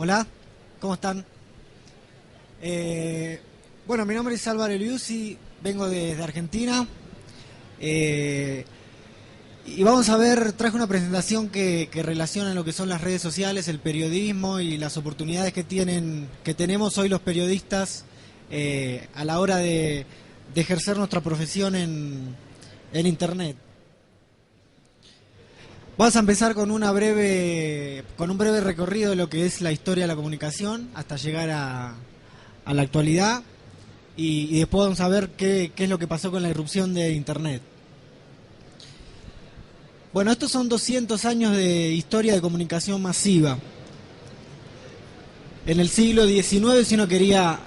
Hola, ¿cómo están? Eh, bueno, mi nombre es Álvaro Eliuzzi, vengo desde Argentina eh, y vamos a ver, traje una presentación que relaciona lo que son las redes sociales, el periodismo y las oportunidades que tenemos hoy los periodistas a la hora de ejercer nuestra profesión en Internet. Vamos a empezar con un breve recorrido de lo que es la historia de la comunicación hasta llegar a la actualidad y después vamos a ver qué es lo que pasó con la irrupción de Internet. Bueno, estos son 200 años de historia de comunicación masiva. En el siglo XIX, si uno quería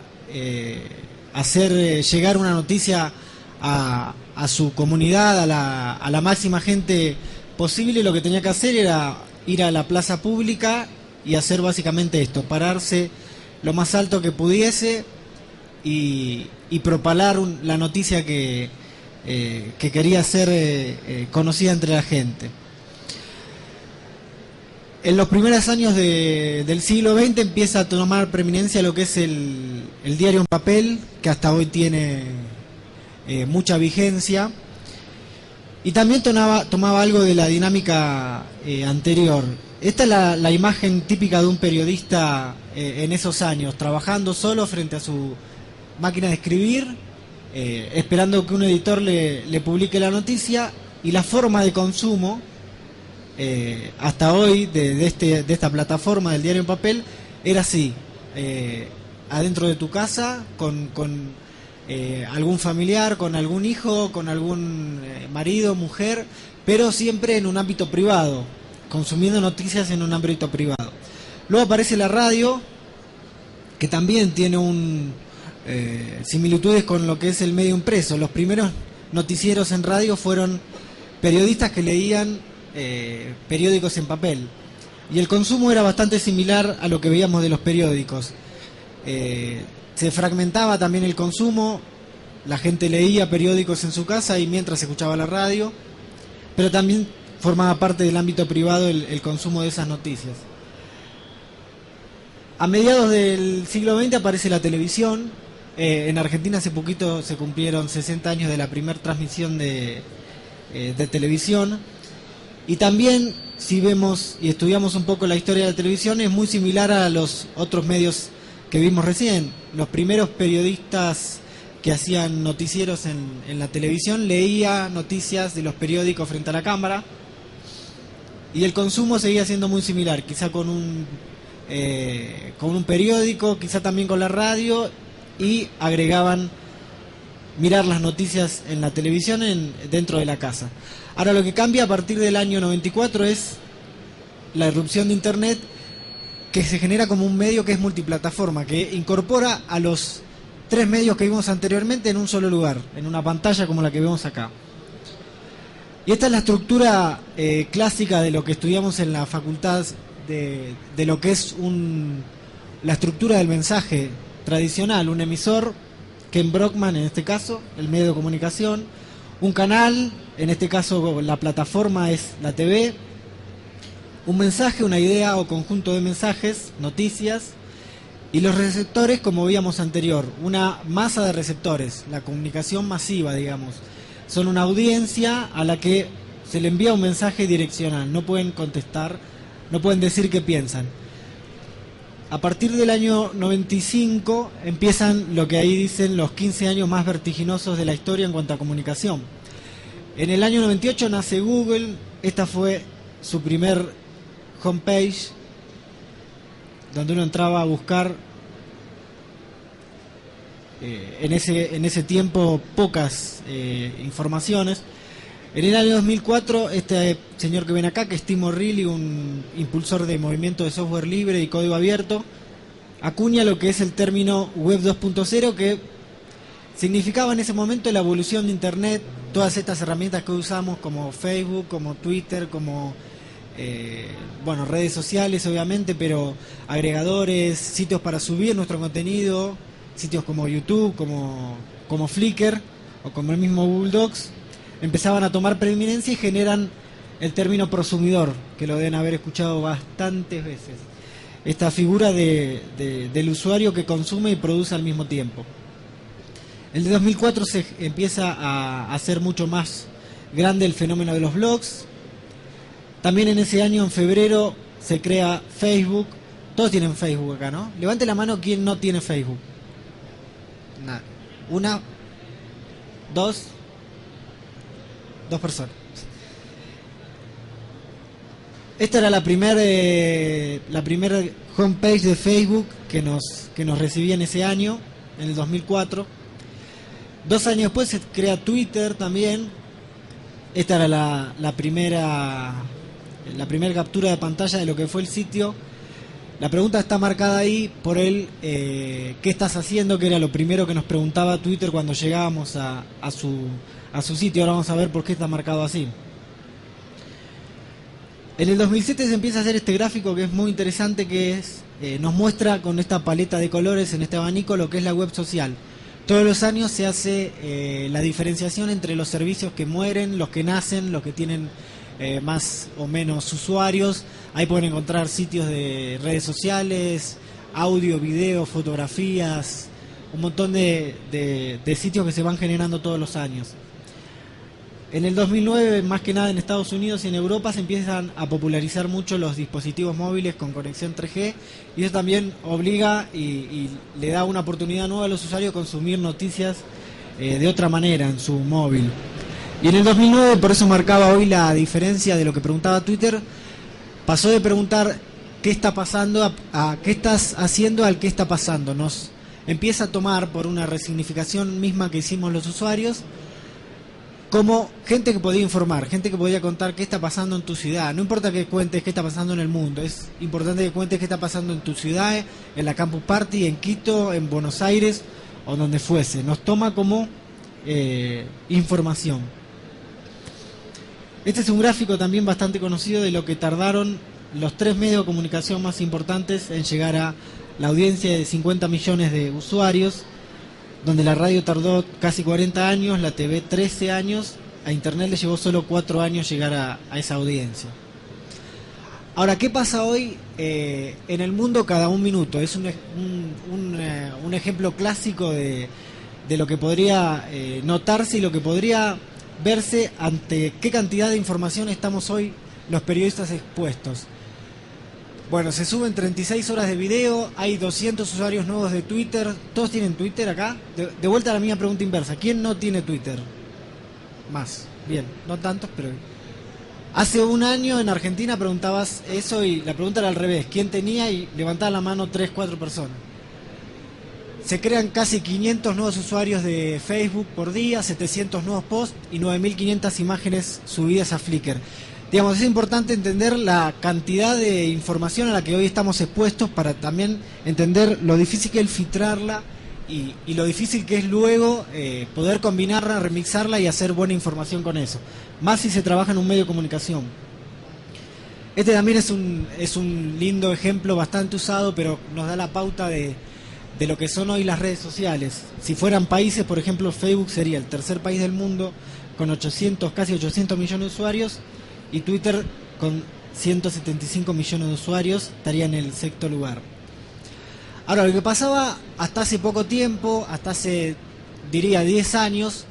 hacer llegar una noticia a su comunidad, a la máxima gente posible, lo que tenía que hacer era ir a la plaza pública y hacer básicamente esto, pararse lo más alto que pudiese y propalar la noticia que quería ser conocida entre la gente. En los primeros años del siglo XX empieza a tomar preeminencia lo que es el diario en papel, que hasta hoy tiene mucha vigencia, y también tomaba algo de la dinámica anterior. Esta es la imagen típica de un periodista en esos años, trabajando solo frente a su máquina de escribir, esperando que un editor le publique la noticia, y la forma de consumo hasta hoy de esta plataforma del diario en papel era así, adentro de tu casa con algún familiar, con algún hijo, con algún marido, mujer, pero siempre en un ámbito privado, consumiendo noticias en un ámbito privado. Luego aparece la radio, que también tiene similitudes con lo que es el medio impreso. Los primeros noticieros en radio fueron periodistas que leían periódicos en papel, y el consumo era bastante similar a lo que veíamos de los periódicos. Se fragmentaba también el consumo, la gente leía periódicos en su casa y mientras escuchaba la radio, pero también formaba parte del ámbito privado el consumo de esas noticias. A mediados del siglo XX aparece la televisión. En Argentina hace poquito se cumplieron 60 años de la primera transmisión de televisión. Y también, si vemos y estudiamos un poco la historia de la televisión, es muy similar a los otros medios que vimos recién. Los primeros periodistas que hacían noticieros en la televisión leía noticias de los periódicos frente a la cámara, y el consumo seguía siendo muy similar, quizá con un periódico, quizá también con la radio, y agregaban mirar las noticias en la televisión dentro de la casa. Ahora lo que cambia a partir del año 94 es la irrupción de Internet, que se genera como un medio que es multiplataforma, que incorpora a los tres medios que vimos anteriormente en un solo lugar, en una pantalla como la que vemos acá. Y esta es la estructura clásica de lo que estudiamos en la facultad, de lo que es la estructura del mensaje tradicional: un emisor, Ken Brockman en este caso, el medio de comunicación; un canal, en este caso la plataforma es la TV; un mensaje, una idea o conjunto de mensajes, noticias; y los receptores, como veíamos anterior, una masa de receptores, la comunicación masiva, digamos. Son una audiencia a la que se le envía un mensaje direccional, no pueden contestar, no pueden decir qué piensan. A partir del año 95 empiezan lo que ahí dicen los 15 años más vertiginosos de la historia en cuanto a comunicación. En el año 98 nace Google. Esta fue su primer homepage, donde uno entraba a buscar en ese tiempo pocas informaciones. En el año 2004, este señor que ven acá, que es Tim O'Reilly, un impulsor de movimiento de software libre y código abierto, acuña lo que es el término Web 2.0, que significaba en ese momento la evolución de Internet, todas estas herramientas que usamos como Facebook, como Twitter, como redes sociales obviamente, pero agregadores, sitios para subir nuestro contenido, sitios como YouTube, como Flickr o como el mismo Google Docs, empezaban a tomar preeminencia y generan el término prosumidor, que lo deben haber escuchado bastantes veces. esta figura del usuario que consume y produce al mismo tiempo. El de 2004 se empieza a hacer mucho más grande el fenómeno de los blogs. También en ese año, en febrero, se crea Facebook. Todos tienen Facebook acá, ¿no? Levante la mano quien no tiene Facebook. Nada. Una, dos personas. Esta era la primera homepage de Facebook que nos recibía en ese año, en el 2004. 2 años después se crea Twitter también. Esta era la primera captura de pantalla de lo que fue el sitio. La pregunta está marcada ahí por el ¿qué estás haciendo? Que era lo primero que nos preguntaba Twitter cuando llegábamos a su sitio. Ahora vamos a ver por qué está marcado así. En el 2007 se empieza a hacer este gráfico que es muy interesante, que nos muestra con esta paleta de colores en este abanico lo que es la web social. Todos los años se hace la diferenciación entre los servicios que mueren, los que nacen, los que tienen más o menos usuarios. Ahí pueden encontrar sitios de redes sociales, audio, video, fotografías, un montón de sitios que se van generando todos los años. En el 2009, más que nada en Estados Unidos y en Europa, se empiezan a popularizar mucho los dispositivos móviles con conexión 3G, y eso también obliga y le da una oportunidad nueva a los usuarios de consumir noticias de otra manera en su móvil. Y en el 2009, por eso marcaba hoy la diferencia de lo que preguntaba Twitter, pasó de preguntar qué está pasando a qué estás haciendo al qué está pasando. Nos empieza a tomar por una resignificación misma que hicimos los usuarios, como gente que podía informar, gente que podía contar qué está pasando en tu ciudad. No importa que cuentes qué está pasando en el mundo, es importante que cuentes qué está pasando en tu ciudad, en la Campus Party, en Quito, en Buenos Aires o donde fuese. Nos toma como información. Este es un gráfico también bastante conocido de lo que tardaron los 3 medios de comunicación más importantes en llegar a la audiencia de 50 millones de usuarios, donde la radio tardó casi 40 años, la TV 13 años, a Internet le llevó solo 4 años llegar a esa audiencia. Ahora, ¿qué pasa hoy en el mundo cada un minuto? Es un ejemplo clásico de lo que podría notarse y lo que podría verse ante qué cantidad de información estamos hoy los periodistas expuestos. Bueno, se suben 36 horas de video, hay 200 usuarios nuevos de Twitter. ¿Todos tienen Twitter acá? De vuelta a la misma pregunta inversa. ¿Quién no tiene Twitter? Más. Bien, no tantos, pero... Hace un año en Argentina preguntabas eso y la pregunta era al revés. ¿Quién tenía? Y levantaba la mano 3, 4 personas. Se crean casi 500 nuevos usuarios de Facebook por día, 700 nuevos posts y 9.500 imágenes subidas a Flickr. Digamos, es importante entender la cantidad de información a la que hoy estamos expuestos para también entender lo difícil que es filtrarla y lo difícil que es luego poder combinarla, remixarla y hacer buena información con eso. Más si se trabaja en un medio de comunicación. Este también es un lindo ejemplo bastante usado, pero nos da la pauta de lo que son hoy las redes sociales. Si fueran países, por ejemplo, Facebook sería el tercer país del mundo con casi 800 millones de usuarios, y Twitter con 175 millones de usuarios estaría en el sexto lugar. Ahora, lo que pasaba hasta hace poco tiempo, hasta hace, diría, 10 años,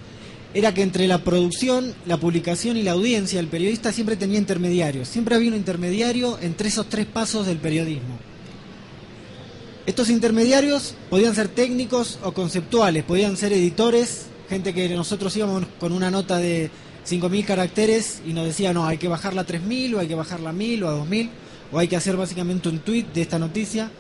era que entre la producción, la publicación y la audiencia, el periodista siempre tenía intermediarios. Siempre había un intermediario entre esos 3 pasos del periodismo. Estos intermediarios podían ser técnicos o conceptuales, podían ser editores, gente que nosotros íbamos con una nota de 5.000 caracteres y nos decía, no, hay que bajarla a 3.000 o hay que bajarla a 1.000 o a 2.000, o hay que hacer básicamente un tweet de esta noticia.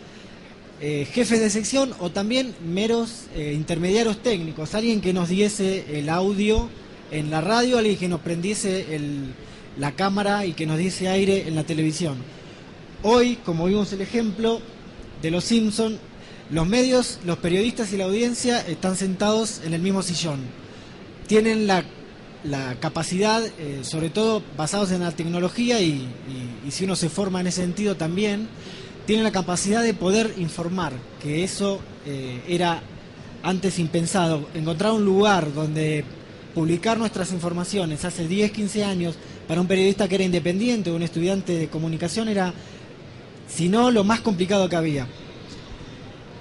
Jefes de sección o también meros intermediarios técnicos, alguien que nos diese el audio en la radio, alguien que nos prendiese la cámara y que nos diese aire en la televisión. Hoy, como vimos el ejemplo de los Simpson, los medios, los periodistas y la audiencia están sentados en el mismo sillón. Tienen la capacidad, sobre todo basados en la tecnología y si uno se forma en ese sentido también, tienen la capacidad de poder informar, que eso era antes impensado. Encontrar un lugar donde publicar nuestras informaciones hace 10, 15 años para un periodista que era independiente o un estudiante de comunicación era sino lo más complicado que había.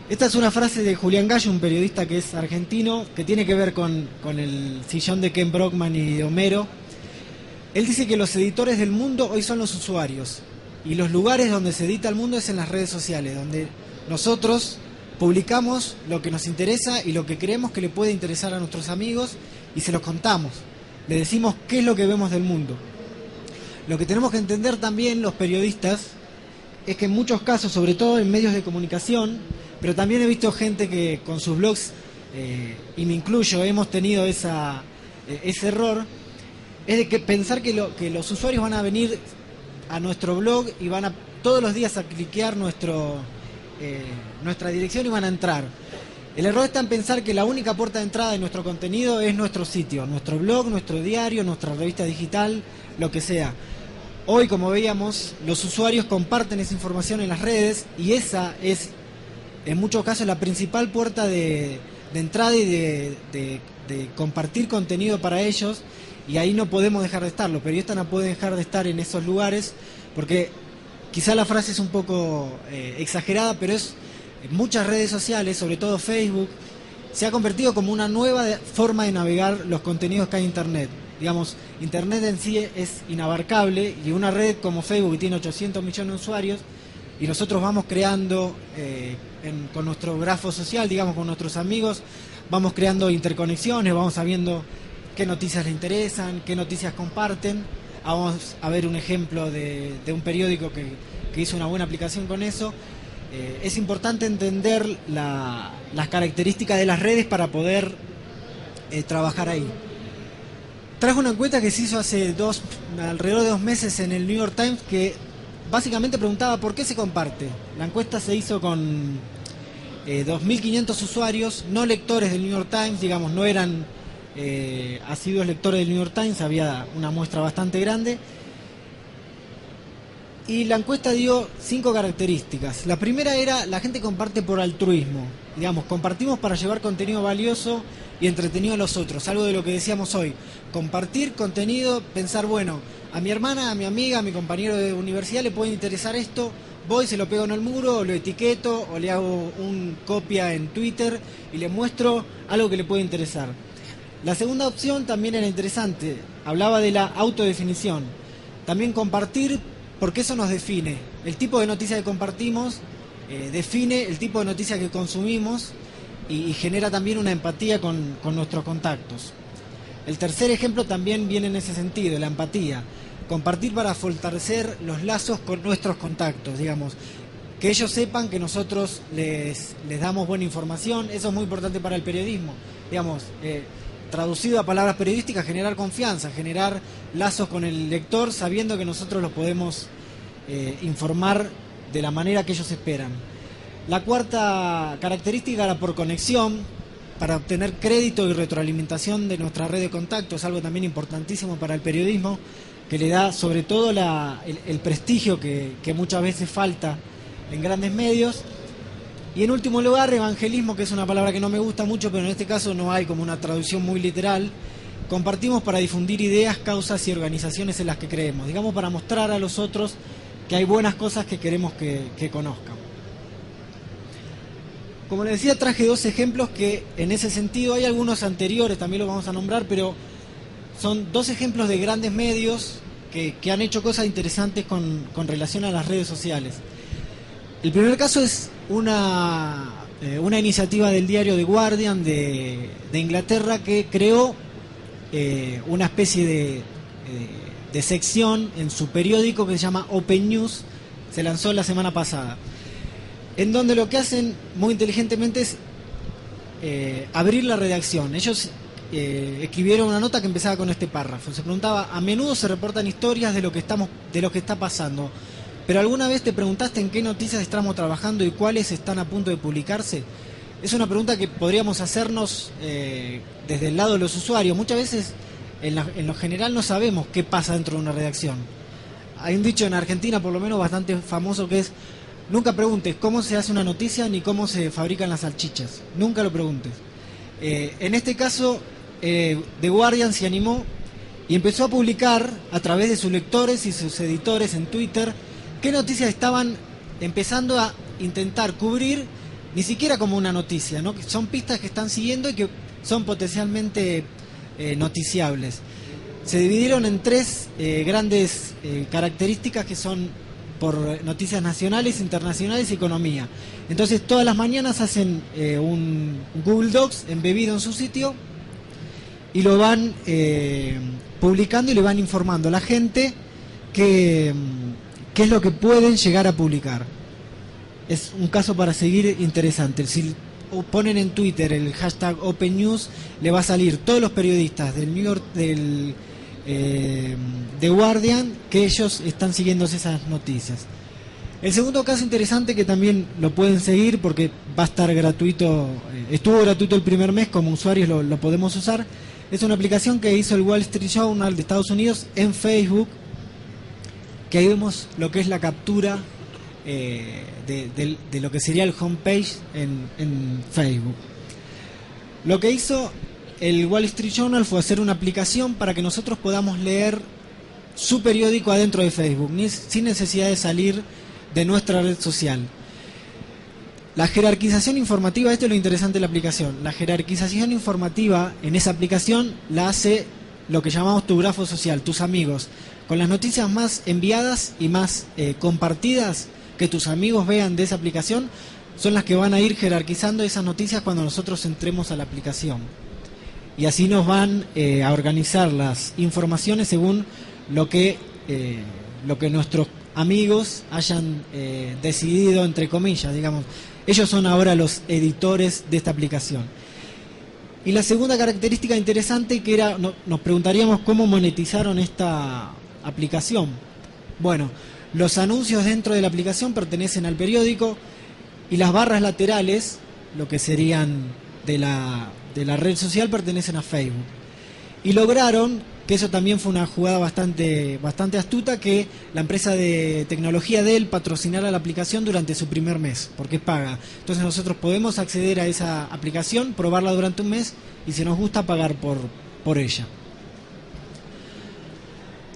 Esta es una frase de Julián Gallo, un periodista que es argentino, que tiene que ver con el sillón de Ken Brockman y de Homero. Él dice que los editores del mundo hoy son los usuarios, y los lugares donde se edita el mundo es en las redes sociales, donde nosotros publicamos lo que nos interesa y lo que creemos que le puede interesar a nuestros amigos, y se los contamos, le decimos qué es lo que vemos del mundo. Lo que tenemos que entender también los periodistas es que en muchos casos, sobre todo en medios de comunicación, pero también he visto gente que con sus blogs, y me incluyo, hemos tenido ese error, es de que pensar que los usuarios van a venir a nuestro blog y van a todos los días a cliquear nuestra dirección y van a entrar. El error está en pensar que la única puerta de entrada de nuestro contenido es nuestro sitio, nuestro blog, nuestro diario, nuestra revista digital, lo que sea. Hoy, como veíamos, los usuarios comparten esa información en las redes y esa es, en muchos casos, la principal puerta de entrada y de compartir contenido para ellos, y ahí no podemos dejar de estar. Los periodistas no pueden dejar de estar en esos lugares, porque quizá la frase es un poco exagerada, pero es muchas redes sociales, sobre todo Facebook, se ha convertido como una nueva forma de navegar los contenidos que hay en Internet. Digamos, Internet en sí es inabarcable, y una red como Facebook, que tiene 800 millones de usuarios, y nosotros vamos creando con nuestro grafo social, digamos, con nuestros amigos, vamos creando interconexiones, vamos sabiendo qué noticias les interesan, qué noticias comparten. Vamos a ver un ejemplo de un periódico que hizo una buena aplicación con eso. Es importante entender las características de las redes para poder trabajar ahí. Trajo una encuesta que se hizo hace alrededor de 2 meses en el New York Times, que básicamente preguntaba por qué se comparte. La encuesta se hizo con 2.500 usuarios, no lectores del New York Times, digamos, no eran asiduos lectores del New York Times, había una muestra bastante grande. Y la encuesta dio 5 características. La primera era: la gente comparte por altruismo. Digamos, compartimos para llevar contenido valioso y entretenido a los otros. Algo de lo que decíamos hoy. Compartir contenido, pensar, bueno, a mi hermana, a mi amiga, a mi compañero de universidad le puede interesar esto. Voy, se lo pego en el muro, o lo etiqueto, o le hago un copia en Twitter y le muestro algo que le puede interesar. La segunda opción también era interesante. Hablaba de la autodefinición. También compartir, porque eso nos define. El tipo de noticia que compartimos define el tipo de noticia que consumimos y genera también una empatía con nuestros contactos. El tercer ejemplo también viene en ese sentido, la empatía. Compartir para fortalecer los lazos con nuestros contactos, digamos. Que ellos sepan que nosotros les damos buena información. Eso es muy importante para el periodismo. Digamos, traducido a palabras periodísticas, generar confianza, generar lazos con el lector, sabiendo que nosotros los podemos informar de la manera que ellos esperan. La cuarta característica era por conexión, para obtener crédito y retroalimentación de nuestra red de contactos, algo también importantísimo para el periodismo, que le da sobre todo el prestigio que muchas veces falta en grandes medios. Y en último lugar, evangelismo, que es una palabra que no me gusta mucho, pero en este caso no hay como una traducción muy literal. Compartimos para difundir ideas, causas y organizaciones en las que creemos, digamos, para mostrar a los otros que hay buenas cosas que queremos que conozcan. Como les decía, traje 2 ejemplos que en ese sentido, hay algunos anteriores, también los vamos a nombrar, pero son 2 ejemplos de grandes medios que han hecho cosas interesantes con relación a las redes sociales. El primer caso es una iniciativa del diario The Guardian de Inglaterra, que creó una especie de sección en su periódico que se llama Open News. Se lanzó la semana pasada, en donde lo que hacen muy inteligentemente es abrir la redacción. Ellos escribieron una nota que empezaba con este párrafo. Se preguntaba: a menudo se reportan historias de lo que está pasando, pero ¿alguna vez te preguntaste en qué noticias estamos trabajando y cuáles están a punto de publicarse? Es una pregunta que podríamos hacernos desde el lado de los usuarios. Muchas veces, en lo general, no sabemos qué pasa dentro de una redacción. Hay un dicho en Argentina, por lo menos bastante famoso, que es: nunca preguntes cómo se hace una noticia ni cómo se fabrican las salchichas. Nunca lo preguntes. En este caso, The Guardian se animó y empezó a publicar a través de sus lectores y sus editores en Twitter qué noticias estaban empezando a intentar cubrir ni siquiera como una noticia, ¿no? Que son pistas que están siguiendo y que son potencialmente noticiables. Se dividieron en tres grandes características que son por noticias nacionales, internacionales y economía. Entonces todas las mañanas hacen un Google Docs embebido en su sitio y lo van publicando y le van informando a la gente qué es lo que pueden llegar a publicar. Es un caso para seguir interesante. Si ponen en Twitter el hashtag Open News, le va a salir todos los periodistas del New York, del The Guardian, que ellos están siguiendo esas noticias. El segundo caso interesante, que también lo pueden seguir porque va a estar gratuito, estuvo gratuito el primer mes, como usuarios lo podemos usar, es una aplicación que hizo el Wall Street Journal de Estados Unidos en Facebook, que ahí vemos lo que es la captura de lo que sería el homepage en Facebook. Lo que hizo el Wall Street Journal fue hacer una aplicación para que nosotros podamos leer su periódico adentro de Facebook, sin necesidad de salir de nuestra red social. La jerarquización informativa, esto es lo interesante de la aplicación, la jerarquización informativa en esa aplicación la hace lo que llamamos tu grafo social, tus amigos, con las noticias más enviadas y más compartidas que tus amigos vean de esa aplicación, son las que van a ir jerarquizando esas noticias cuando nosotros entremos a la aplicación. Y así nos van a organizar las informaciones según lo que nuestros amigos hayan decidido, entre comillas, digamos. Ellos son ahora los editores de esta aplicación. Y la segunda característica interesante, que era, nos preguntaríamos cómo monetizaron esta aplicación. Bueno, los anuncios dentro de la aplicación pertenecen al periódico y las barras laterales, lo que serían de la red social, pertenecen a Facebook. Y lograron, que eso también fue una jugada bastante astuta, que la empresa de tecnología Dell patrocinara la aplicación durante su primer mes, porque es paga. Entonces nosotros podemos acceder a esa aplicación, probarla durante un mes y si nos gusta pagar por ella.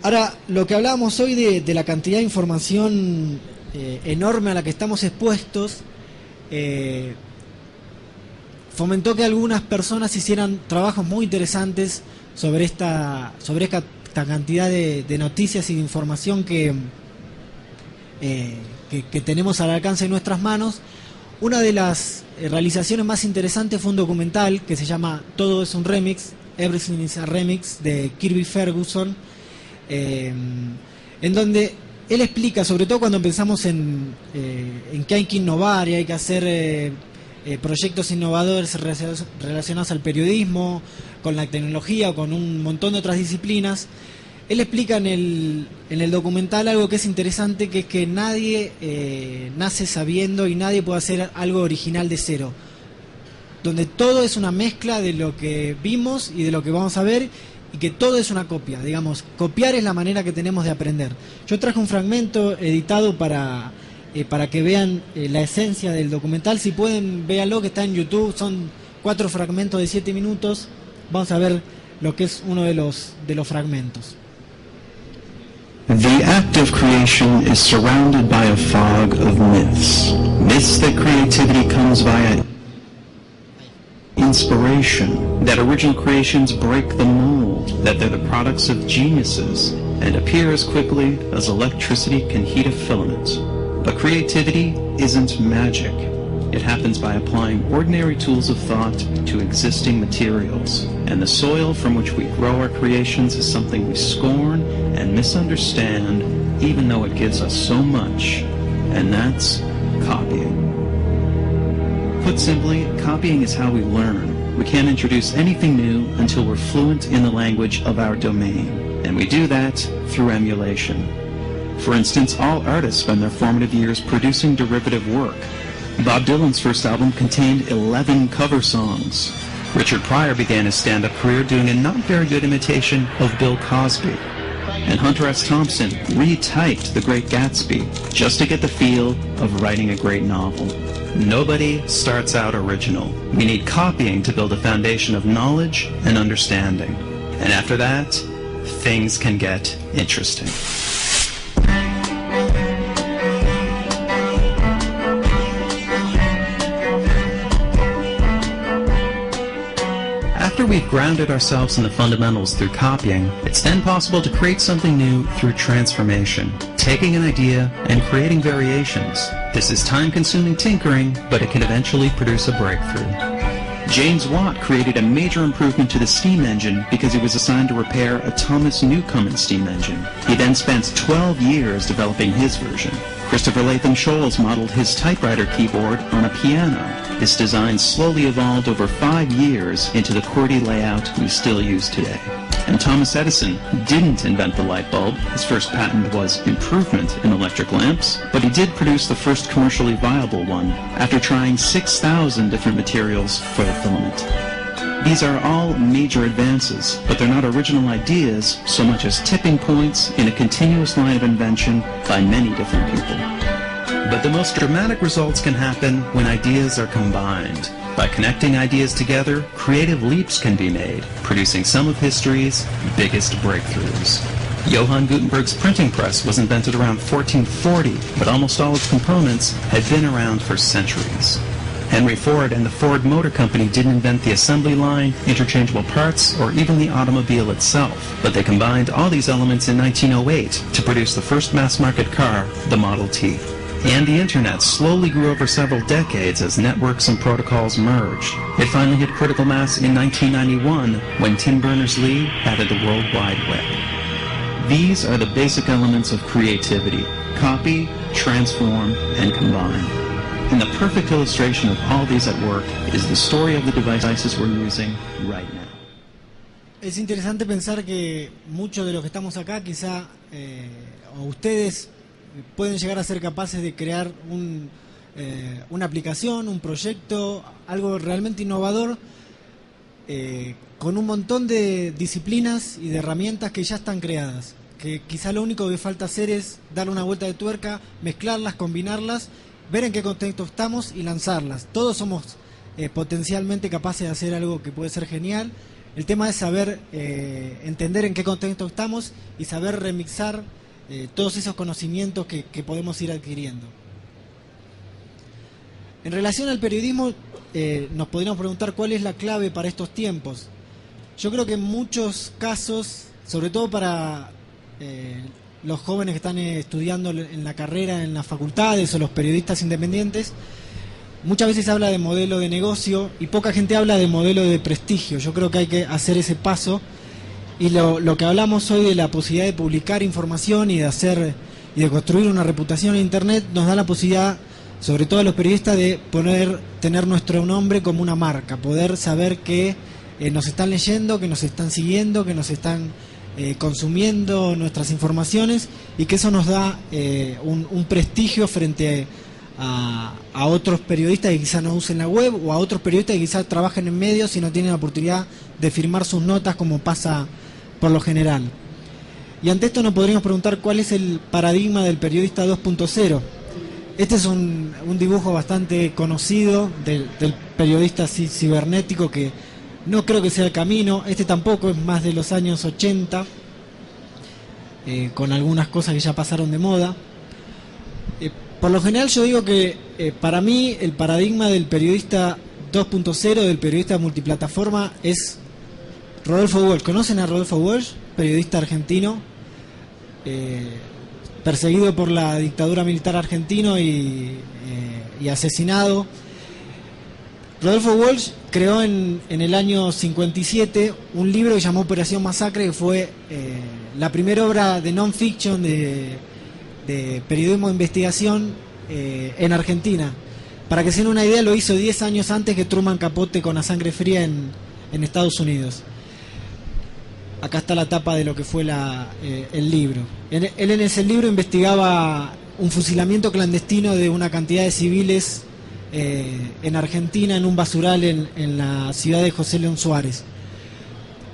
Ahora, lo que hablábamos hoy de la cantidad de información enorme a la que estamos expuestos, fomentó que algunas personas hicieran trabajos muy interesantes sobre esta cantidad de noticias y de información que tenemos al alcance de nuestras manos. Una de las realizaciones más interesantes fue un documental que se llama Todo es un Remix, Everything is a Remix, de Kirby Ferguson, en donde él explica, sobre todo cuando pensamos en que hay que innovar y hay que hacer proyectos innovadores relacionados al periodismo, con la tecnología o con un montón de otras disciplinas. Él explica en el documental algo que es interesante, que es que nadie nace sabiendo y nadie puede hacer algo original de cero, donde todo es una mezcla de lo que vimos y de lo que vamos a ver, y que todo es una copia. Digamos, copiar es la manera que tenemos de aprender. Yo traje un fragmento editado para que vean la esencia del documental. Si pueden, véanlo, que está en YouTube. Son 4 fragmentos de 7 minutos. Vamos a ver lo que es uno de los fragmentos. The act of creation is surrounded by a fog of myths. Myths that creativity comes via inspiration, that original creations break the mold, that they're the products of geniuses, and appear as quickly as electricity can heat a filament. But creativity isn't magic. It happens by applying ordinary tools of thought to existing materials. And the soil from which we grow our creations is something we scorn and misunderstand, even though it gives us so much. And that's copying. Put simply, copying is how we learn. We can't introduce anything new until we're fluent in the language of our domain. And we do that through emulation. For instance, all artists spend their formative years producing derivative work. Bob Dylan's first album contained 11 cover songs. Richard Pryor began his stand-up career doing a not very good imitation of Bill Cosby. And Hunter S. Thompson retyped The Great Gatsby just to get the feel of writing a great novel. Nobody starts out original. We need copying to build a foundation of knowledge and understanding. And after that, things can get interesting. after we've grounded ourselves in the fundamentals through copying, it's then possible to create something new through transformation, taking an idea and creating variations. This is time-consuming tinkering, but it can eventually produce a breakthrough. James Watt created a major improvement to the steam engine because he was assigned to repair a Thomas Newcomen steam engine. He then spent 12 years developing his version. Christopher Latham Scholes modeled his typewriter keyboard on a piano. This design slowly evolved over 5 years into the QWERTY layout we still use today. And Thomas Edison didn't invent the light bulb. His first patent was improvement in electric lamps, but he did produce the first commercially viable one after trying 6,000 different materials for the filament. These are all major advances, but they're not original ideas so much as tipping points in a continuous line of invention by many different people. But the most dramatic results can happen when ideas are combined. By connecting ideas together, creative leaps can be made, producing some of history's biggest breakthroughs. Johann Gutenberg's printing press was invented around 1440, but almost all its components had been around for centuries. Henry Ford and the Ford Motor Company didn't invent the assembly line, interchangeable parts, or even the automobile itself, but they combined all these elements in 1908 to produce the first mass-market car, the Model T. And the Internet slowly grew over several decades as networks and protocols merged. It finally hit critical mass in 1991 when Tim Berners-Lee added the World Wide Web. These are the basic elements of creativity: copy, transform, and combine. And the perfect illustration of all these at work is the story of the devices we're using right now. Es interesante pensar que muchos de los que estamos acá, quizá, o ustedes, pueden llegar a ser capaces de crear una aplicación, un proyecto, algo realmente innovador, con un montón de disciplinas y de herramientas que ya están creadas. Que quizá lo único que falta hacer es darle una vuelta de tuerca, mezclarlas, combinarlas, ver en qué contexto estamos y lanzarlas. Todos somos potencialmente capaces de hacer algo que puede ser genial. El tema es saber entender en qué contexto estamos y saber remixar todos esos conocimientos que podemos ir adquiriendo. En relación al periodismo, nos podríamos preguntar cuál es la clave para estos tiempos. Yo creo que en muchos casos, sobre todo para los jóvenes que están estudiando en la carrera, en las facultades, o los periodistas independientes, muchas veces se habla de modelo de negocio y poca gente habla de modelo de prestigio. Yo creo que hay que hacer ese paso, y lo que hablamos hoy de la posibilidad de publicar información y de hacer y de construir una reputación en Internet nos da la posibilidad, sobre todo a los periodistas, de tener nuestro nombre como una marca, poder saber que nos están leyendo, que nos están siguiendo, que nos están consumiendo nuestras informaciones, y que eso nos da un prestigio frente a otros periodistas que quizás no usen la web, o a otros periodistas que quizás trabajen en medios y no tienen la oportunidad de firmar sus notas como pasa por lo general. Y ante esto nos podríamos preguntar cuál es el paradigma del periodista 2.0. Este es un dibujo bastante conocido del periodista cibernético, que no creo que sea el camino. Este tampoco, es más de los años 80, con algunas cosas que ya pasaron de moda. Por lo general yo digo que para mí el paradigma del periodista 2.0, del periodista multiplataforma, es Rodolfo Walsh. ¿Conocen a Rodolfo Walsh? Periodista argentino, perseguido por la dictadura militar argentino y asesinado. Rodolfo Walsh creó en el año 57 un libro que llamó Operación Masacre, que fue la primera obra de non-fiction de periodismo de investigación en Argentina. Para que se den una idea, lo hizo 10 años antes que Truman Capote con A Sangre Fría en Estados Unidos. Acá está la tapa de lo que fue el libro. Él en ese libro investigaba un fusilamiento clandestino de una cantidad de civiles en Argentina, en un basural en la ciudad de José León Suárez.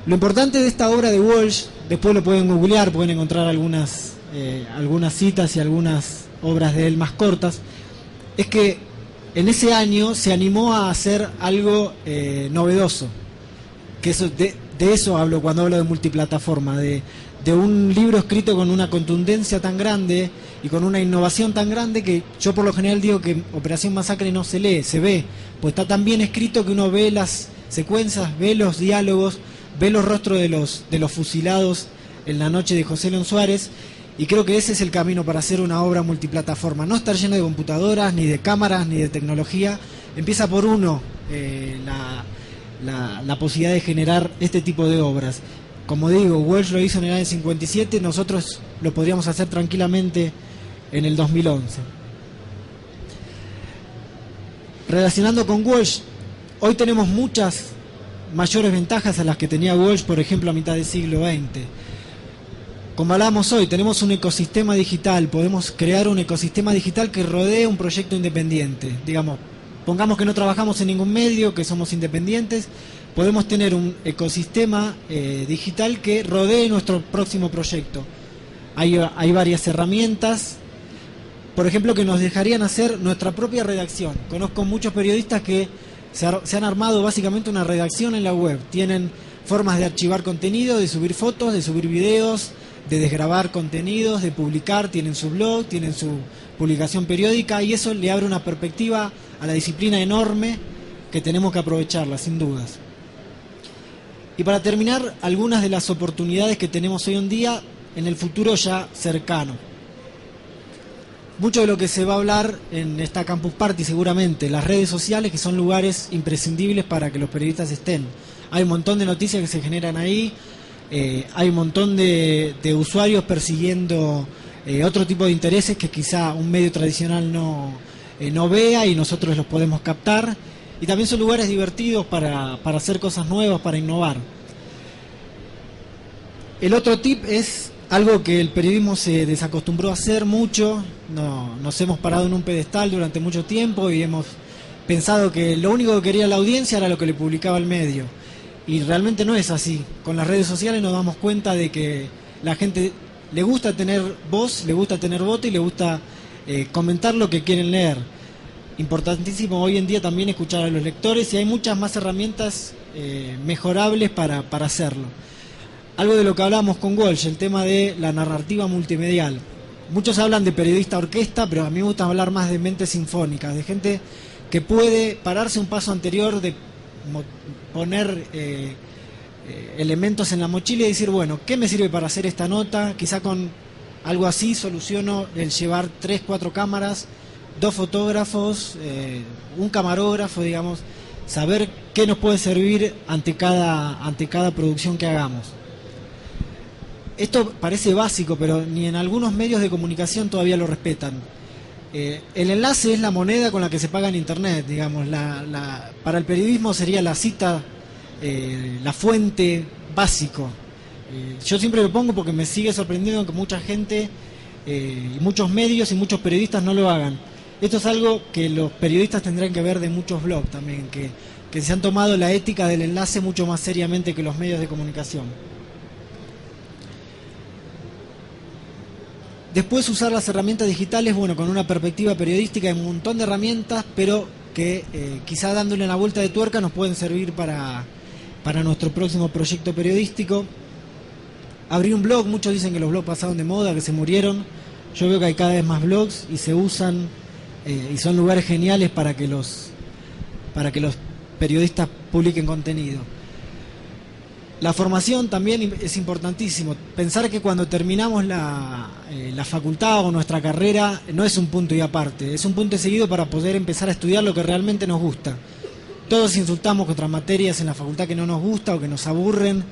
Lo importante de esta obra de Walsh, después lo pueden googlear, pueden encontrar algunas citas y algunas obras de él más cortas, es que en ese año se animó a hacer algo novedoso. Que eso, de eso hablo cuando hablo de multiplataforma, de un libro escrito con una contundencia tan grande y con una innovación tan grande, que yo por lo general digo que Operación Masacre no se lee, se ve, pues está tan bien escrito que uno ve las secuencias, ve los diálogos, ve los rostros de los fusilados en la noche de José León Suárez, y creo que ese es el camino para hacer una obra multiplataforma. No estar lleno de computadoras, ni de cámaras, ni de tecnología. Empieza por uno la posibilidad de generar este tipo de obras. Como digo, Walsh lo hizo en el año 57, nosotros lo podríamos hacer tranquilamente en el 2011. Relacionando con Walsh, hoy tenemos muchas mayores ventajas a las que tenía Walsh, por ejemplo, a mitad del siglo XX. Como hablábamos hoy, tenemos un ecosistema digital, podemos crear un ecosistema digital que rodee un proyecto independiente. Digamos, pongamos que no trabajamos en ningún medio, que somos independientes, podemos tener un ecosistema digital que rodee nuestro próximo proyecto. Hay varias herramientas, por ejemplo, que nos dejarían hacer nuestra propia redacción. Conozco muchos periodistas que se han armado básicamente una redacción en la web. Tienen formas de archivar contenido, de subir fotos, de subir videos, de desgravar contenidos, de publicar, tienen su blog, tienen su publicación periódica, y eso le abre una perspectiva a la disciplina enorme que tenemos que aprovecharla, sin dudas. Y para terminar, algunas de las oportunidades que tenemos hoy en día en el futuro ya cercano. Mucho de lo que se va a hablar en esta Campus Party seguramente, las redes sociales, que son lugares imprescindibles para que los periodistas estén. Hay un montón de noticias que se generan ahí, hay un montón de usuarios persiguiendo otro tipo de intereses que quizá un medio tradicional no vea, y nosotros los podemos captar. Y también son lugares divertidos para hacer cosas nuevas, para innovar. El otro tip es algo que el periodismo se desacostumbró a hacer mucho. Nos hemos parado en un pedestal durante mucho tiempo y hemos pensado que lo único que quería la audiencia era lo que le publicaba el medio. Y realmente no es así. Con las redes sociales nos damos cuenta de que la gente le gusta tener voz, le gusta tener voto y le gusta comentar lo que quieren leer. Importantísimo hoy en día también escuchar a los lectores, y hay muchas más herramientas mejorables para hacerlo. Algo de lo que hablábamos con Walsh, el tema de la narrativa multimedial. Muchos hablan de periodista orquesta, pero a mí me gusta hablar más de mentes sinfónicas, de gente que puede pararse un paso anterior, de poner elementos en la mochila y decir, bueno, ¿qué me sirve para hacer esta nota? Quizá con algo así soluciono el llevar 3, 4 cámaras, 2 fotógrafos, un camarógrafo, digamos, saber qué nos puede servir ante cada producción que hagamos. Esto parece básico, pero ni en algunos medios de comunicación todavía lo respetan. El enlace es la moneda con la que se paga en Internet, digamos. Para el periodismo sería la cita, la fuente básico. Yo siempre lo pongo porque me sigue sorprendiendo que mucha gente, y muchos medios y muchos periodistas no lo hagan. Esto es algo que los periodistas tendrán que ver de muchos blogs también, que se han tomado la ética del enlace mucho más seriamente que los medios de comunicación. Después, usar las herramientas digitales, bueno, con una perspectiva periodística, hay un montón de herramientas, pero que quizá dándole una vuelta de tuerca nos pueden servir para nuestro próximo proyecto periodístico. Abrir un blog, muchos dicen que los blogs pasaron de moda, que se murieron. Yo veo que hay cada vez más blogs y se usan, y son lugares geniales para que los periodistas publiquen contenido. La formación también es importantísimo. Pensar que cuando terminamos la facultad o nuestra carrera no es un punto y aparte, es un punto y seguido para poder empezar a estudiar lo que realmente nos gusta. Todos insultamos contra materias en la facultad que no nos gusta o que nos aburren.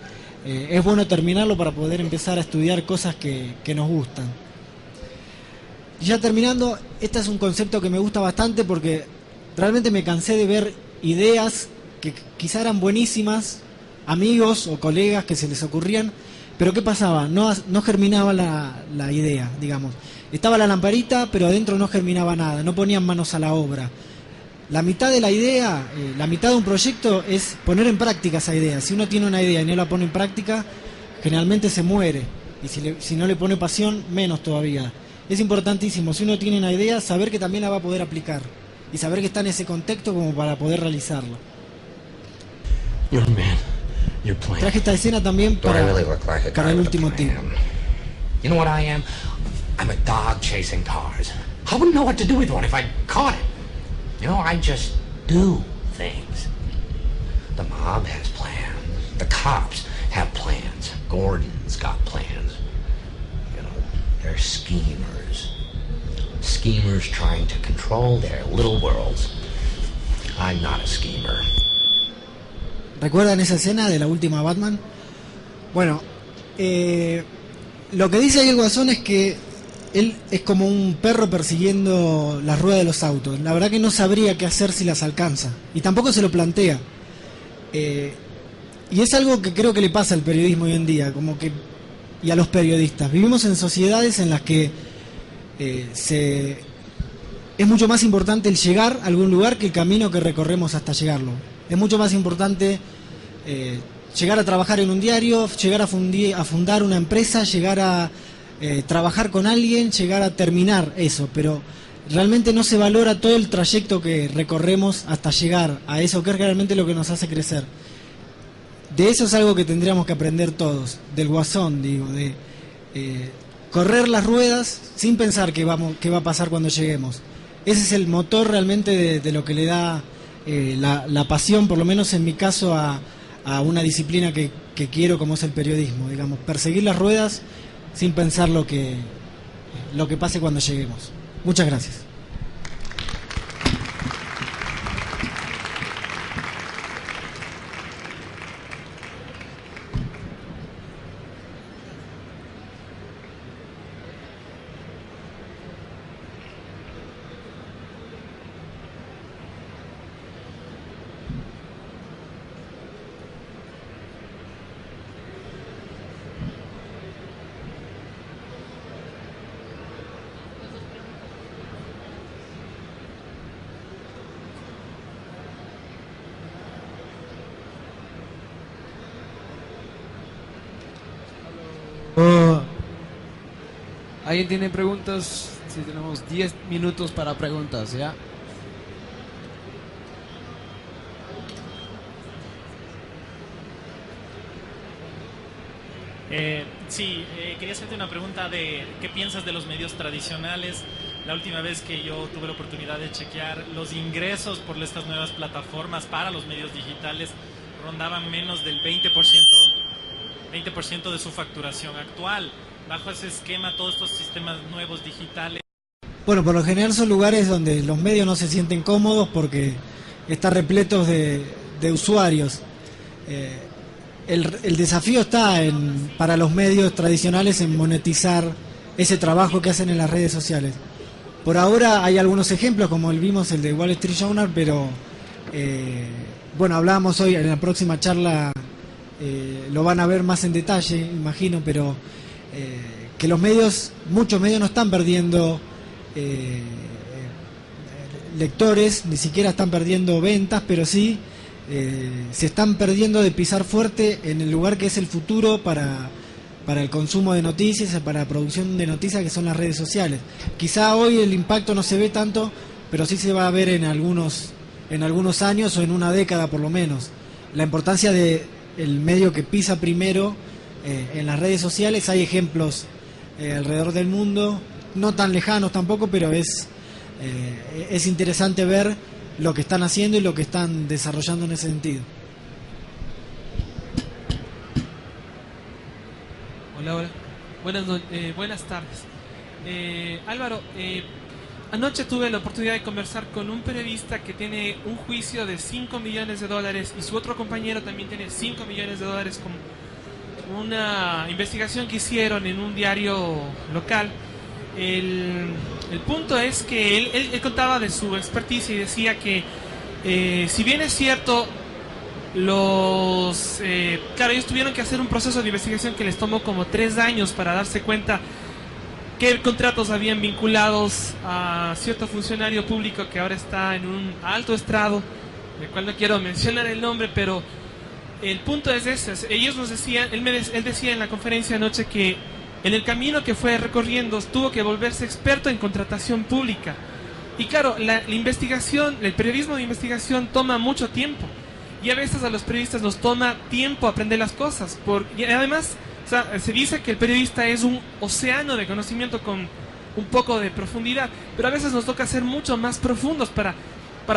Es bueno terminarlo para poder empezar a estudiar cosas que nos gustan. Y ya terminando, este es un concepto que me gusta bastante porque realmente me cansé de ver ideas que quizá eran buenísimas, amigos o colegas que se les ocurrían, pero ¿qué pasaba? No germinaba la idea, digamos. Estaba la lamparita, pero adentro no germinaba nada, no ponían manos a la obra. La mitad de la idea, la mitad de un proyecto es poner en práctica esa idea. Si uno tiene una idea y no la pone en práctica, generalmente se muere. Y si no le pone pasión, menos todavía. Es importantísimo, si uno tiene una idea, saber que también la va a poder aplicar. Y saber que está en ese contexto como para poder realizarla. Traje esta escena también para el último tip. You know what I am? I'm a dog chasing cars. I wouldn't know what to do with one if I caught it. You know, I just do things. The mob has plans. The cops have plans. Gordon's got plans. You know, they're schemers. Schemers trying to control their little worlds. I'm not a schemer. ¿Recuerdan esa escena de la última Batman? Bueno, lo que dice ahí el Guasón es que él es como un perro persiguiendo las ruedas de los autos. La verdad que no sabría qué hacer si las alcanza. Y tampoco se lo plantea. Y es algo que creo que le pasa al periodismo hoy en día, como que, y a los periodistas. Vivimos en sociedades en las que es mucho más importante el llegar a algún lugar que el camino que recorremos hasta llegarlo. Es mucho más importante llegar a trabajar en un diario, llegar a fundar una empresa, llegar a trabajar con alguien, llegar a terminar eso, pero realmente no se valora todo el trayecto que recorremos hasta llegar a eso, que es realmente lo que nos hace crecer. De eso es algo que tendríamos que aprender todos, del Guasón, digo, de correr las ruedas sin pensar qué va a pasar cuando lleguemos. Ese es el motor realmente de lo que le da la pasión, por lo menos en mi caso, a una disciplina que quiero, como es el periodismo, digamos, perseguir las ruedas sin pensar lo que pase cuando lleguemos. Muchas gracias. ¿Alguien tiene preguntas? Sí, tenemos 10 minutos para preguntas, ¿ya? Quería hacerte una pregunta de qué piensas de los medios tradicionales. La última vez que yo tuve la oportunidad de chequear los ingresos por estas nuevas plataformas para los medios digitales rondaban menos del 20% de su facturación actual. Bajo ese esquema, todos estos sistemas nuevos digitales. Bueno, por lo general son lugares donde los medios no se sienten cómodos porque están repletos de usuarios. El desafío está para los medios tradicionales en monetizar ese trabajo que hacen en las redes sociales. Por ahora hay algunos ejemplos, como vimos el de Wall Street Journal, pero bueno, hablábamos hoy, en la próxima charla lo van a ver más en detalle, imagino, pero que muchos medios no están perdiendo lectores, ni siquiera están perdiendo ventas, pero sí se están perdiendo de pisar fuerte en el lugar que es el futuro para el consumo de noticias, para la producción de noticias, que son las redes sociales. Quizá hoy el impacto no se ve tanto, pero sí se va a ver en algunos años o en una década por lo menos. La importancia de el medio que pisa primero en las redes sociales. Hay ejemplos alrededor del mundo, no tan lejanos tampoco, pero es interesante ver lo que están haciendo y lo que están desarrollando en ese sentido. Hola. Buenas tardes. Álvaro, anoche tuve la oportunidad de conversar con un periodista que tiene un juicio de $5 millones y su otro compañero también tiene $5 millones con una investigación que hicieron en un diario local. El punto es que él contaba de su experticia y decía que si bien es cierto, claro, ellos tuvieron que hacer un proceso de investigación que les tomó como 3 años para darse cuenta qué contratos habían vinculados a cierto funcionario público que ahora está en un alto estrado, del cual no quiero mencionar el nombre, pero el punto es ese. Ellos nos decían, él decía en la conferencia anoche que en el camino que fue recorriendo tuvo que volverse experto en contratación pública. Y claro, la investigación, el periodismo de investigación toma mucho tiempo. Y a veces a los periodistas nos toma tiempo aprender las cosas. Y además, o sea, se dice que el periodista es un océano de conocimiento con un poco de profundidad. Pero a veces nos toca ser mucho más profundos para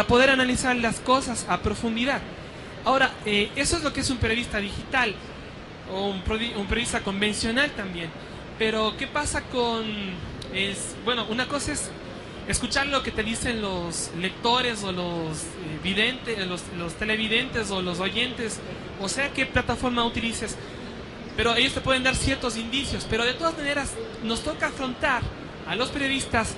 poder analizar las cosas a profundidad. Ahora, eso es lo que es un periodista digital o un periodista convencional también. Pero, ¿qué pasa con...? Bueno, una cosa es escuchar lo que te dicen los lectores o los videntes, los televidentes o los oyentes, o sea, qué plataforma utilices. Pero ellos te pueden dar ciertos indicios. Pero de todas maneras, nos toca afrontar a los periodistas,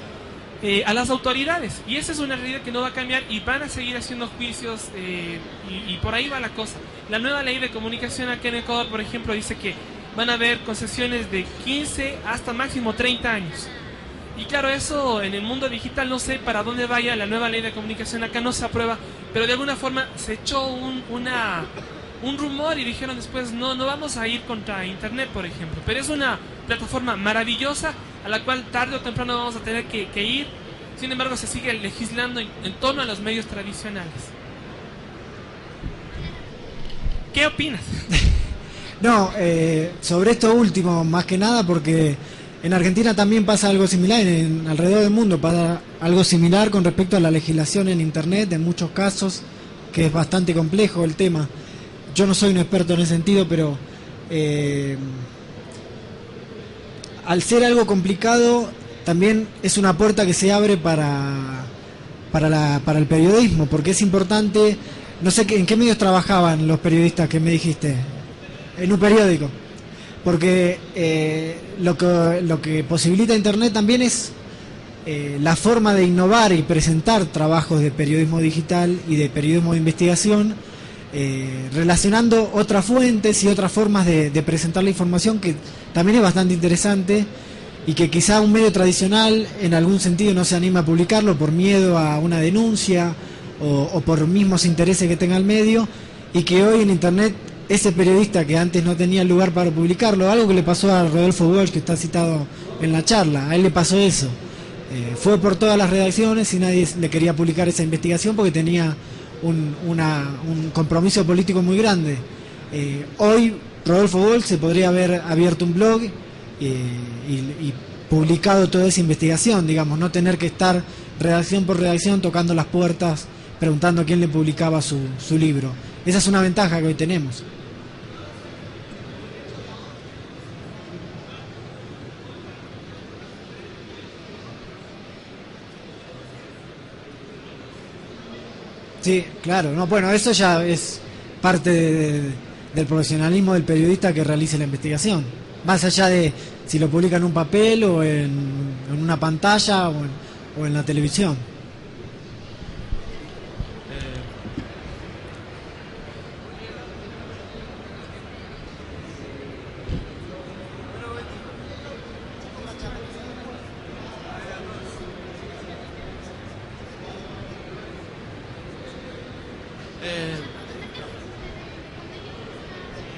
a las autoridades. Y esa es una realidad que no va a cambiar y van a seguir haciendo juicios y por ahí va la cosa. La nueva ley de comunicación acá en Ecuador, por ejemplo, dice que van a haber concesiones de 15 hasta máximo 30 años. Y claro, eso en el mundo digital no sé para dónde vaya la nueva ley de comunicación, acá no se aprueba, pero de alguna forma se echó un rumor y dijeron después no vamos a ir contra Internet, por ejemplo. Pero es una plataforma maravillosa a la cual tarde o temprano vamos a tener que ir. Sin embargo, se sigue legislando en torno a los medios tradicionales. ¿Qué opinas? No, sobre esto último, más que nada, porque en Argentina también pasa algo similar, alrededor del mundo pasa algo similar con respecto a la legislación en Internet, en muchos casos, que es bastante complejo el tema. Yo no soy un experto en ese sentido, pero al ser algo complicado, también es una puerta que se abre para el periodismo, porque es importante. No sé en qué medios trabajaban los periodistas que me dijiste. En un periódico. Porque lo que posibilita Internet también es la forma de innovar y presentar trabajos de periodismo digital y de periodismo de investigación, relacionando otras fuentes y otras formas de presentar la información, que también es bastante interesante y que quizá un medio tradicional en algún sentido no se anima a publicarlo por miedo a una denuncia o por mismos intereses que tenga el medio, y que hoy en Internet ese periodista que antes no tenía lugar para publicarlo, algo que le pasó a Rodolfo Walsh, que está citado en la charla, a él le pasó eso. Fue por todas las redacciones y nadie le quería publicar esa investigación porque tenía un compromiso político muy grande. Hoy Rodolfo Walsh se podría haber abierto un blog y publicado toda esa investigación, digamos, no tener que estar redacción por redacción tocando las puertas preguntando a quién le publicaba su libro. Esa es una ventaja que hoy tenemos. Sí, claro. No, bueno, eso ya es parte del profesionalismo del periodista que realice la investigación. Más allá de si lo publica en un papel o en una pantalla o en la televisión.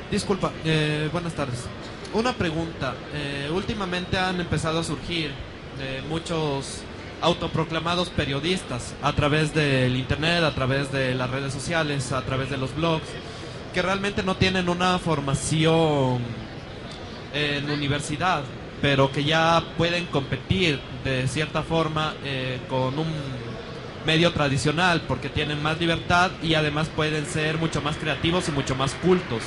Disculpa, buenas tardes. Una pregunta. Últimamente han empezado a surgir muchos autoproclamados periodistas a través del internet, a través de las redes sociales, a través de los blogs, que realmente no tienen una formación en universidad, pero que ya pueden competir de cierta forma con un medio tradicional, porque tienen más libertad y además pueden ser mucho más creativos y mucho más cultos.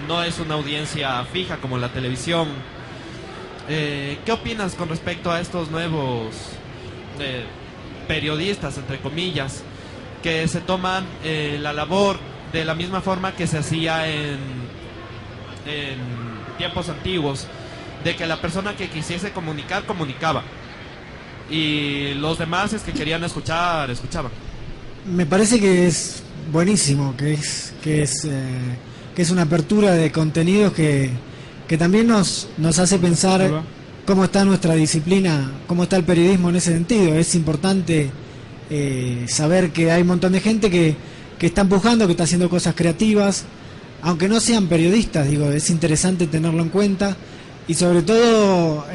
No es una audiencia fija como la televisión. ¿Qué opinas con respecto a estos nuevos periodistas, entre comillas, que se toman la labor de la misma forma que se hacía en tiempos antiguos, de que la persona que quisiese comunicar, comunicaba, y los demás que querían escuchar, escuchaban? Me parece que es buenísimo, que es una apertura de contenidos que también nos hace pensar cómo está nuestra disciplina, cómo está el periodismo en ese sentido. Es importante saber que hay un montón de gente que está empujando, que está haciendo cosas creativas, aunque no sean periodistas, digo, es interesante tenerlo en cuenta, y sobre todo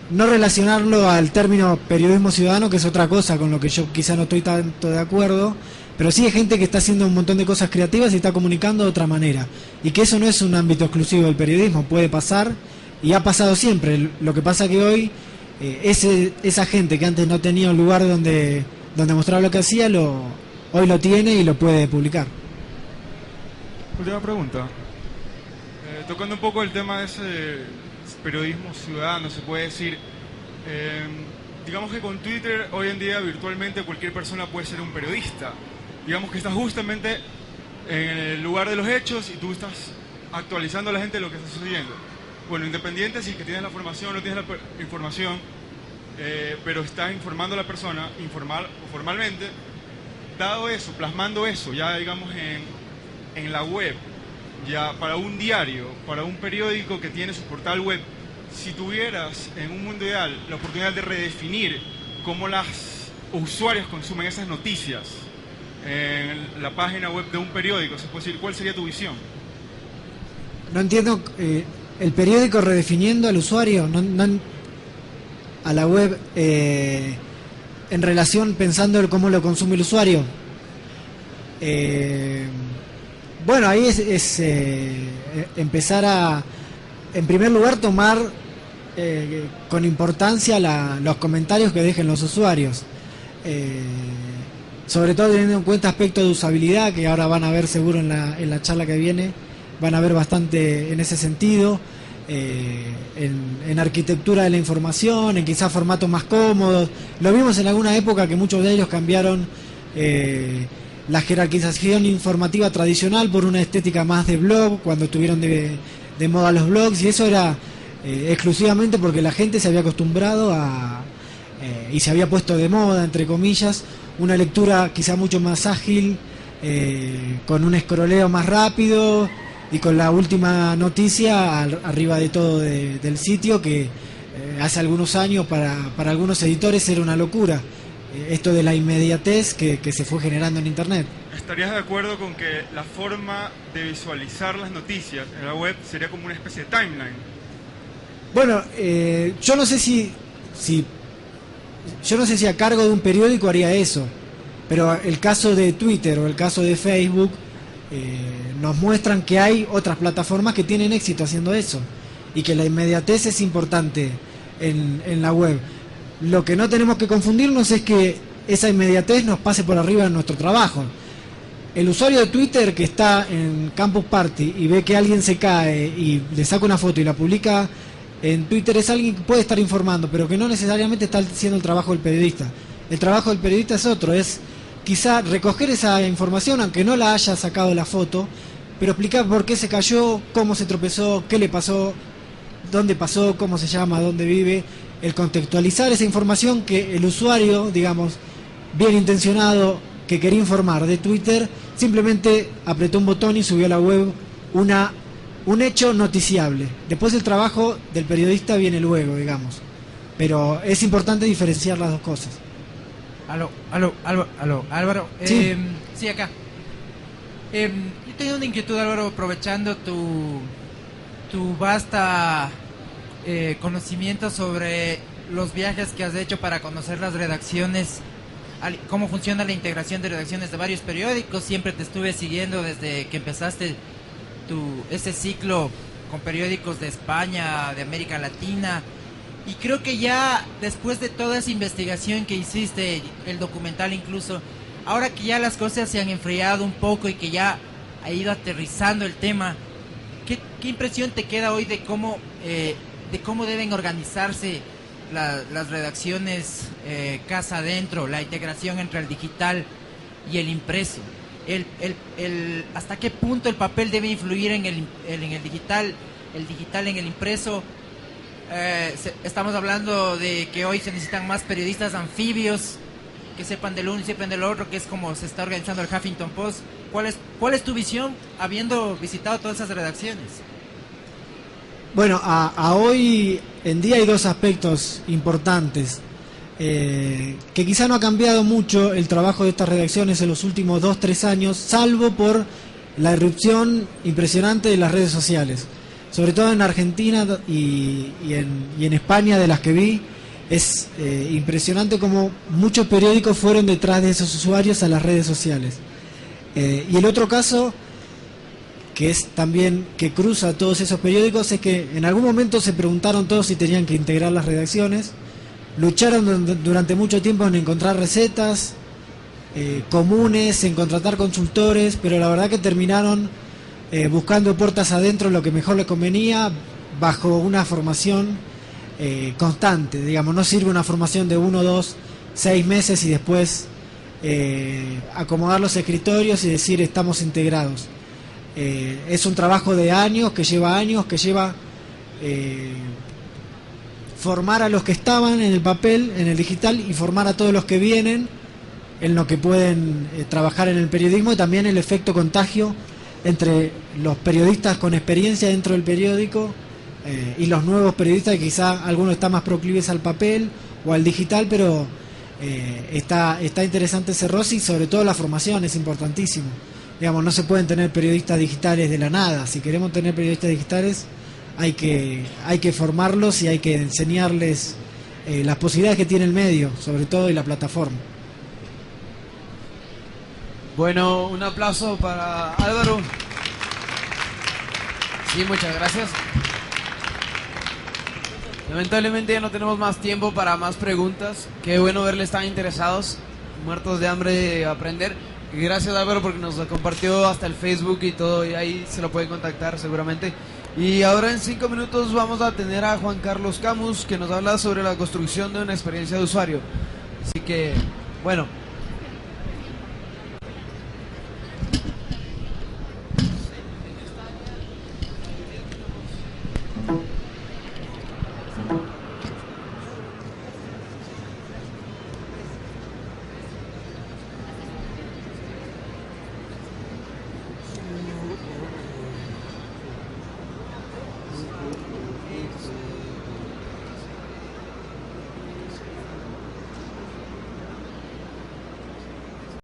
no relacionarlo al término periodismo ciudadano, que es otra cosa con lo que yo quizá no estoy tanto de acuerdo. Pero sí hay gente que está haciendo un montón de cosas creativas y está comunicando de otra manera. Y que eso no es un ámbito exclusivo del periodismo, puede pasar y ha pasado siempre. Lo que pasa que hoy esa gente que antes no tenía un lugar donde mostrar lo que hacía, hoy lo tiene y lo puede publicar. Última pregunta. Tocando un poco el tema de ese periodismo ciudadano, se puede decir, digamos que con Twitter hoy en día virtualmente cualquier persona puede ser un periodista. Digamos que estás justamente en el lugar de los hechos y tú estás actualizando a la gente de lo que está sucediendo. Bueno, independiente si es que tienes la formación o no tienes la información, pero estás informando a la persona, informal o formalmente, dado eso, plasmando eso, ya digamos en la web, ya para un diario, para un periódico que tiene su portal web, si tuvieras en un mundo ideal la oportunidad de redefinir cómo los usuarios consumen esas noticias en la página web de un periódico, se puede decir, ¿cuál sería tu visión? No entiendo, el periódico redefiniendo al usuario, a la web, en relación pensando en cómo lo consume el usuario. Bueno, ahí es empezar a, en primer lugar, tomar con importancia los comentarios que dejen los usuarios. Sobre todo teniendo en cuenta aspectos de usabilidad, que ahora van a ver seguro en la charla que viene, van a ver bastante en ese sentido, en arquitectura de la información, en quizás formatos más cómodos. Lo vimos en alguna época que muchos de ellos cambiaron la jerarquización informativa tradicional por una estética más de blog, cuando estuvieron de moda los blogs, y eso era exclusivamente porque la gente se había acostumbrado y se había puesto de moda, entre comillas, una lectura quizá mucho más ágil, con un escroleo más rápido y con la última noticia arriba de todo del sitio, que hace algunos años para algunos editores era una locura, esto de la inmediatez que se fue generando en Internet. ¿Estarías de acuerdo con que la forma de visualizar las noticias en la web sería como una especie de timeline? Bueno, yo no sé si a cargo de un periódico haría eso, pero el caso de Twitter o el caso de Facebook nos muestran que hay otras plataformas que tienen éxito haciendo eso y que la inmediatez es importante en la web. Lo que no tenemos que confundirnos es que esa inmediatez nos pase por arriba de nuestro trabajo. El usuario de Twitter que está en Campus Party y ve que alguien se cae y le saca una foto y la publica en Twitter, es alguien que puede estar informando, pero que no necesariamente está haciendo el trabajo del periodista. El trabajo del periodista es otro, es quizá recoger esa información, aunque no la haya sacado la foto, pero explicar por qué se cayó, cómo se tropezó, qué le pasó, dónde pasó, cómo se llama, dónde vive, el contextualizar esa información que el usuario, digamos, bien intencionado, que quería informar de Twitter, simplemente apretó un botón y subió a la web un hecho noticiable. Después el trabajo del periodista viene luego, digamos. Pero es importante diferenciar las dos cosas. Álvaro. Sí. Sí, acá. Yo tengo una inquietud, Álvaro, aprovechando tu vasta conocimiento sobre los viajes que has hecho para conocer las redacciones, cómo funciona la integración de redacciones de varios periódicos. Siempre te estuve siguiendo desde que empezaste ese ciclo con periódicos de España, de América Latina, y creo que ya después de toda esa investigación que hiciste, el documental incluso, ahora que ya las cosas se han enfriado un poco y que ya ha ido aterrizando el tema, ¿qué impresión te queda hoy de cómo deben organizarse las redacciones casa adentro, la integración entre el digital y el impreso? ¿Hasta qué punto el papel debe influir en el digital en el impreso? Estamos hablando de que hoy se necesitan más periodistas anfibios que sepan del uno y sepan del otro, que es como se está organizando el Huffington Post. ¿Cuál es tu visión habiendo visitado todas esas redacciones? Bueno, a hoy en día hay dos aspectos importantes. Que quizá no ha cambiado mucho el trabajo de estas redacciones en los últimos 2-3 años, salvo por la irrupción impresionante de las redes sociales, sobre todo en Argentina y en España, de las que vi. Es impresionante como muchos periódicos fueron detrás de esos usuarios a las redes sociales. Y el otro caso, que es también que cruza todos esos periódicos, es que en algún momento se preguntaron todos si tenían que integrar las redacciones. Lucharon durante mucho tiempo en encontrar recetas, comunes en contratar consultores, pero la verdad que terminaron buscando puertas adentro lo que mejor les convenía, bajo una formación constante. Digamos, no sirve una formación de 1, 2, 6 meses y después acomodar los escritorios y decir estamos integrados. Es un trabajo de años, que lleva formar a los que estaban en el papel, en el digital, y formar a todos los que vienen en lo que pueden trabajar en el periodismo, y también el efecto contagio entre los periodistas con experiencia dentro del periódico y los nuevos periodistas, que quizá algunos están más proclives al papel o al digital, pero está interesante ese roce, y sobre todo la formación es importantísimo. Digamos, no se pueden tener periodistas digitales de la nada. Si queremos tener periodistas digitales hay que formarlos y hay que enseñarles las posibilidades que tiene el medio, sobre todo, y la plataforma. Bueno, un aplauso para Álvaro. Sí, muchas gracias. Lamentablemente ya no tenemos más tiempo para más preguntas. Qué bueno verles tan interesados, muertos de hambre de aprender. Y gracias, Álvaro, porque nos lo compartió hasta el Facebook y todo, y ahí se lo pueden contactar seguramente. Y ahora en 5 minutos vamos a tener a Juan Carlos Camus, que nos habla sobre la construcción de una experiencia de usuario. Así que, bueno,